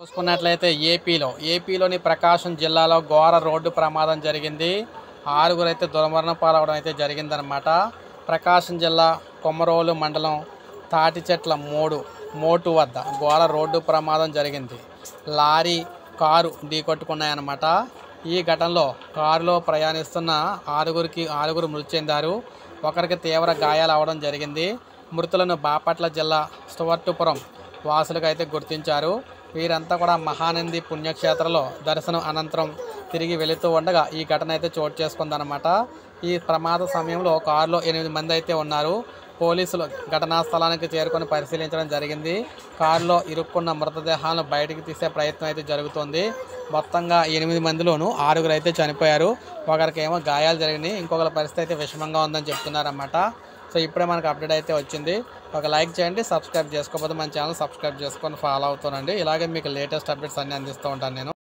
చూసుకున్నట్లయితే ఏపీలోని ప్రకాశం జిల్లాలో ఘోర రోడ్డు ప్రమాదం జరిగింది. 6గురు అయితే దుర్మరణం పాలవడం అయితే జరిగిందనమాట. ప్రకాశం జిల్లా కొమరోలు మండలం తాటిచెట్ల మోటు వద్ద ఘోర రోడ్డు ప్రమాదం జరిగింది. లారీ కారు ఢీకొట్టుకున్నాయన్నమాట. ఈ ఘటనలో కారులో ప్రయాణిస్తున్న ఆరుగురు మృతి చెందారు. ఒకరికి తీవ్ర గాయాలు అవడం జరిగింది. మృతులను బాపట్ల జిల్లా స్టువర్టుపురం వాసులుగా అయితే గుర్తించారు. వీరంతా కూడా మహానంది పుణ్యక్షేత్రంలో దర్శనం అనంతరం తిరిగి వెళుతూ ఉండగా ఈ ఘటన అయితే చోటు చేసుకుందనమాట. ఈ ప్రమాద సమయంలో కారులో 8 మంది అయితే ఉన్నారు. పోలీసులు ఘటనా స్థలానికి చేరుకొని పరిశీలించడం జరిగింది. కారులో ఇరుక్కున్న మృతదేహాలను బయటికి తీసే ప్రయత్నం అయితే జరుగుతుంది. మొత్తంగా 8 మందిలోనూ 6గురు అయితే చనిపోయారు. ఒకరికేమో గాయాలు జరిగినాయి. ఇంకొకరి పరిస్థితి అయితే విషమంగా ఉందని చెప్తున్నారన్నమాట. సో ఇప్పుడే మనకు అప్డేట్ అయితే వచ్చింది. ఒక లైక్ చేయండి. సబ్స్క్రైబ్ చేసుకోకపోతే మన ఛానల్ సబ్స్క్రైబ్ చేసుకొని ఫాలో అవుతానండి. ఇలాగే మీకు లేటెస్ట్ అప్డేట్స్ అన్నీ అందిస్తూ ఉంటాను నేను.